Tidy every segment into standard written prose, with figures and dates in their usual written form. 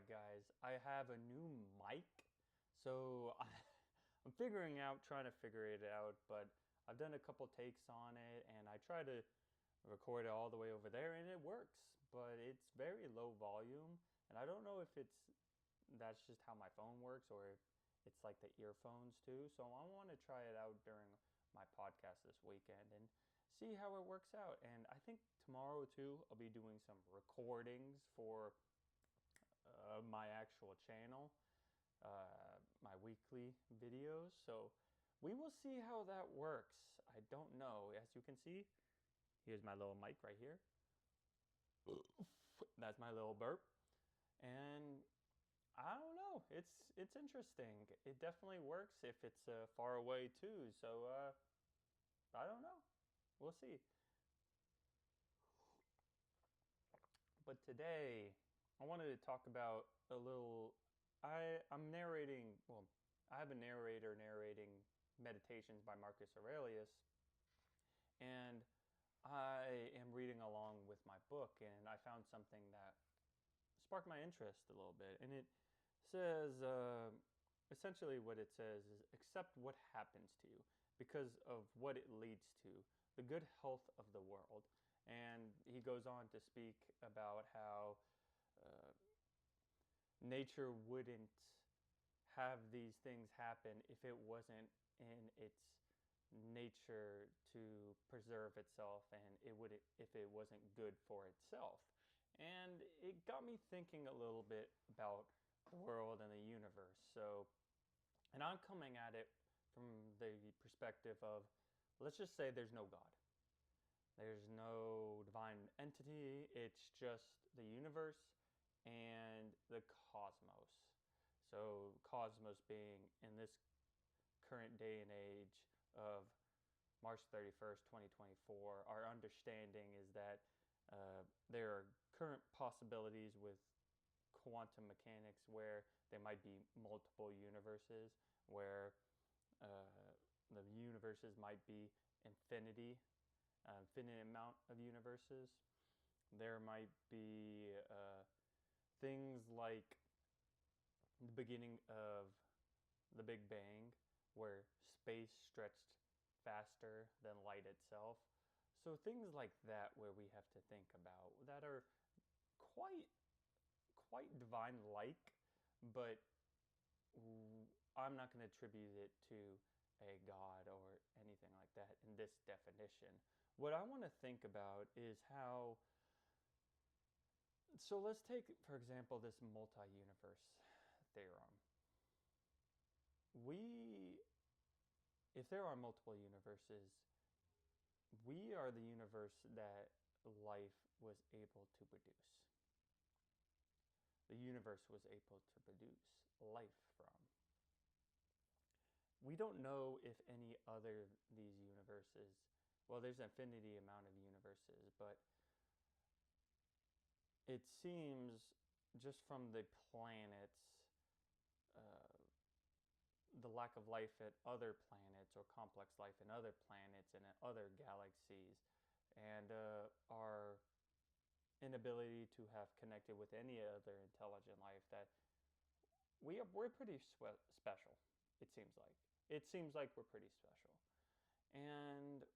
right, guys, I have a new mic. So I'm figuring out, trying to figure it out, but I've done a couple takes on it and I try to record it all the way over there and it works, but it's very low volume. And I don't know if that's just how my phone works or if it's like the earphones too. So I want to try it out during my podcast this weekend and see how it works out. And I think tomorrow too, I'll be doing some recordings for my actual channel, my weekly videos. So we will see how that works. I don't know. As you can see, here's my little mic right here. That's my little burp. And I don't know. It's interesting. It definitely works if it's far away too. So I don't know. We'll see. But today, I wanted to talk about a little. I'm narrating. Well, I have a narrator narrating Meditations by Marcus Aurelius, and I am reading along with my book, and I found something that sparked my interest a little bit. And it says, essentially, what it says is accept what happens to you because of what it leads to, the good health of the world. And he goes on to speak about how nature wouldn't have these things happen if it wasn't in its nature to preserve itself and it would if it wasn't good for itself. And it got me thinking a little bit about the world and the universe. So, and I'm coming at it from the perspective of, let's just say there's no God. There's no divine entity. It's just the universe and the cosmos. So, cosmos being in this current day and age of March 31st, 2024, our understanding is that there are current possibilities with quantum mechanics where there might be multiple universes, where uh, the universes might be infinite amount of universes. There might be things like the beginning of the Big Bang, where space stretched faster than light itself. So things like that, where we have to think about that are quite quite divine like, but I'm not going to attribute it to a god or anything like that in this definition. What I want to think about is how. So let's take, for example, this multi universe theorem. We, if there are multiple universes, we are the universe that life was able to produce. The universe was able to produce life from. We don't know if any other these universes, well, there's an infinity amount of universes, but it seems just from the planets, uh, the lack of life at other planets or complex life in other planets and in other galaxies, and our inability to have connected with any other intelligent life, that we're pretty special. It seems like we're pretty special, and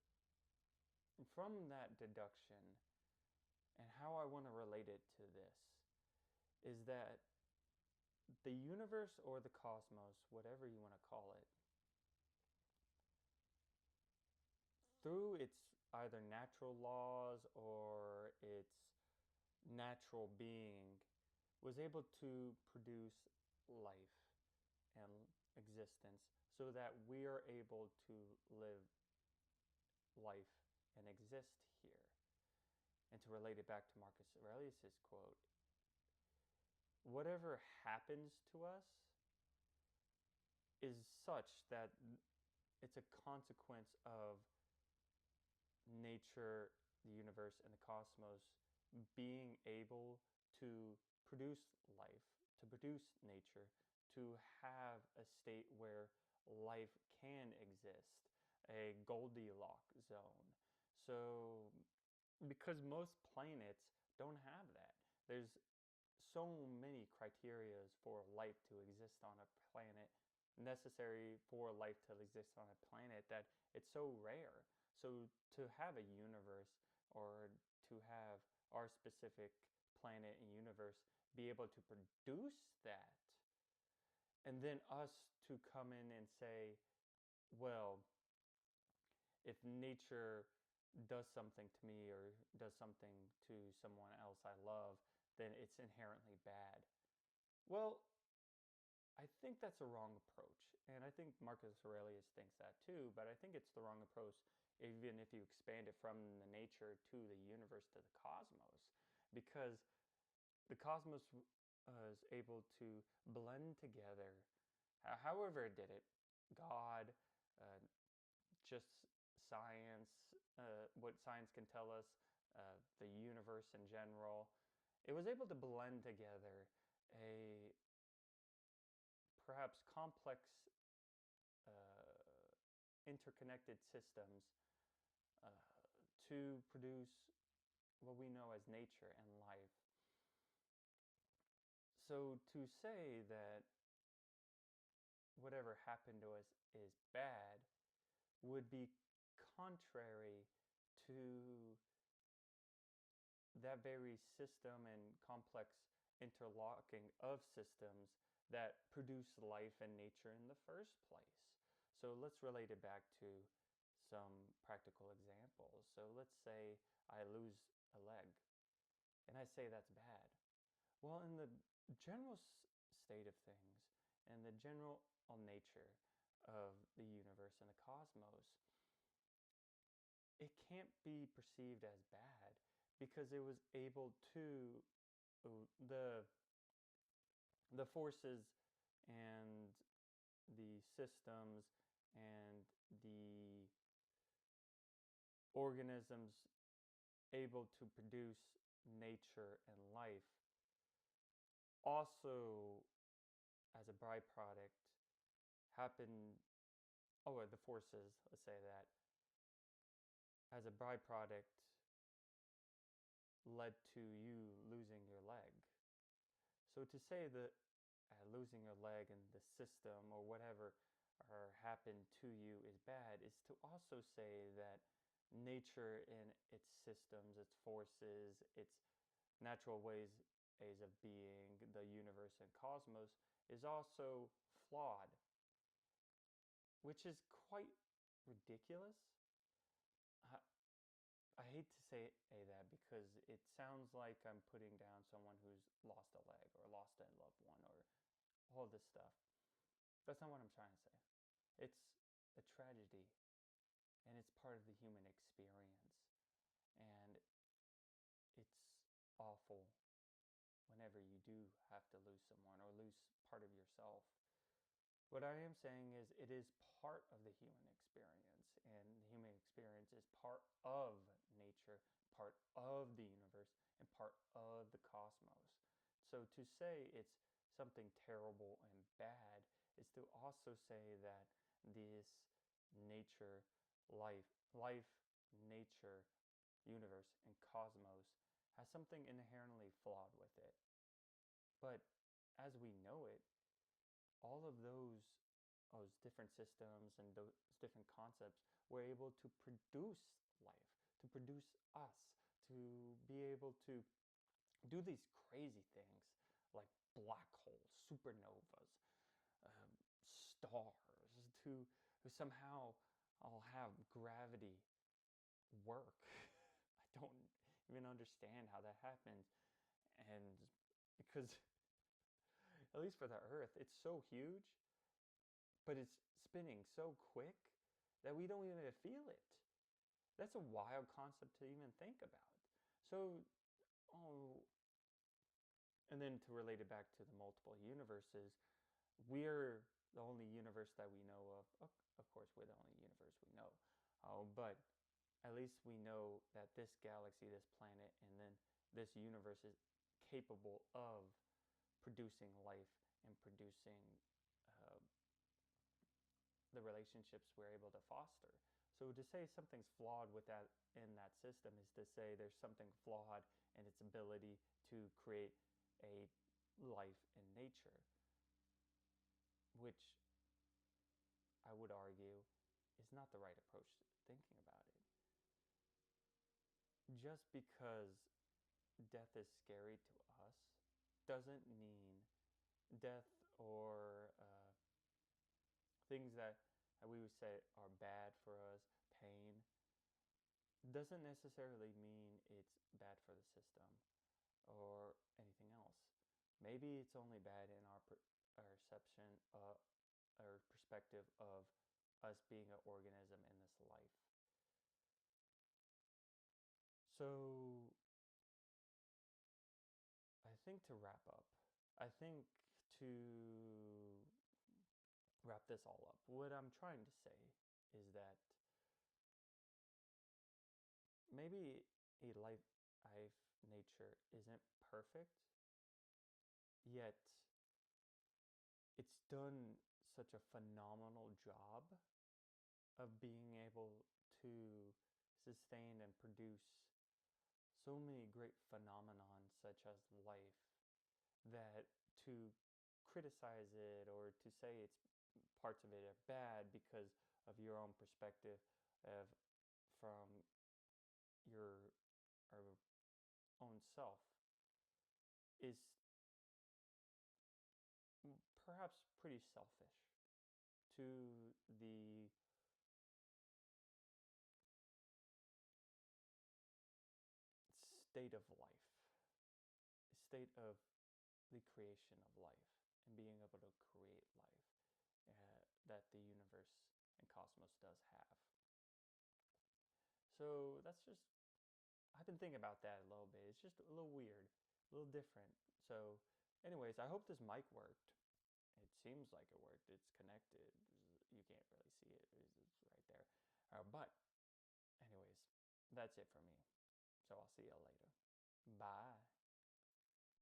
from that deduction, and how I want to relate it to this, is that the universe or the cosmos, whatever you want to call it, through its either natural laws or its natural being, was able to produce life and existence so that we are able to live life and exist here. And to relate it back to Marcus Aurelius' quote, whatever happens to us is such that it's a consequence of nature, the universe, and the cosmos being able to produce life, to produce nature, to have a state where life can exist, a Goldilocks zone. So, because most planets don't have that, there's so many criterias for life to exist on a planet, necessary for life to exist on a planet, that it's so rare. So to have a universe, or to have our specific planet and universe be able to produce that, and then us to come in and say, well, if nature does something to me or does something to someone else I love, then it's inherently bad. Well, I think that's a wrong approach. And I think Marcus Aurelius thinks that too, but I think it's the wrong approach even if you expand it from the nature to the universe to the cosmos. Because the cosmos was able to blend together, however it did it, God, just science, what science can tell us, the universe in general. It was able to blend together a perhaps complex, interconnected systems uh, to produce what we know as nature and life. So to say that whatever happened to us is bad would be contrary to that very system and complex interlocking of systems that produce life and nature in the first place. So let's relate it back to some practical examples. So let's say I lose a leg, and I say that's bad. Well, in the general state of things, and the general nature of the universe and the cosmos, it can't be perceived as bad because it was able to the the forces and the systems and the organisms able to produce nature and life also, as a byproduct, happen. Oh, the forces, let's say that, as a byproduct, led to you losing your leg. So to say that losing your leg and the system or whatever happened to you is bad is to also say that nature in its systems, its forces, its natural ways of being, the universe and cosmos, is also flawed, which is quite ridiculous. I, I hate to say that because it sounds like I'm putting down someone who's lost a leg or lost a loved one or all this stuff. That's not what I'm trying to say. It's a tragedy, and it's part of the human experience. And it's awful whenever you do have to lose someone or lose part of yourself. What I am saying is it is part of the human experience, and the human experience is part of nature, part of the universe, and part of the cosmos. So to say it's something terrible and bad is to also say that this nature, life, nature, universe, and cosmos has something inherently flawed with it. But as we know it, all of those different systems and those different concepts were able to produce life, to produce us, to be able to do these crazy things like black holes, supernovas, stars, to somehow I'll have gravity work. I don't even understand how that happens. And because, at least for the Earth, it's so huge, but it's spinning so quick that we don't even feel it. That's a wild concept to even think about. So, oh, and then to relate it back to the multiple universes, we're the only universe that we know of. Of course, we're the only universe we know. But at least we know that this galaxy, this planet, and then this universe is capable of producing life and producing uh, the relationships we're able to foster. So to say something's flawed with that in that system is to say there's something flawed in its ability to create a nature, which I would argue is not the right approach to thinking about it. Just because death is scary to us doesn't mean death or things that we would say are bad for us, pain, doesn't necessarily mean it's bad for the system or anything else. Maybe it's only bad in our perception or perspective of us being an organism in this life. So I think to wrap up, I think to wrap this all up, what I'm trying to say is that maybe a life nature isn't perfect, yet it's done such a phenomenal job of being able to sustain and produce so many great phenomenons such as life, that to criticize it or to say it's parts of it are bad because of your own perspective of from your own self is perhaps pretty selfish to the state of life, state of the creation of life, and being able to create life that the universe and cosmos does have. So that's just, I've been thinking about that a little bit. It's just a little weird, a little different. So, anyways, I hope this mic worked. It seems like it worked. It's connected. You can't really see it. It's right there. But, anyways, that's it for me. So I'll see you later. Bye.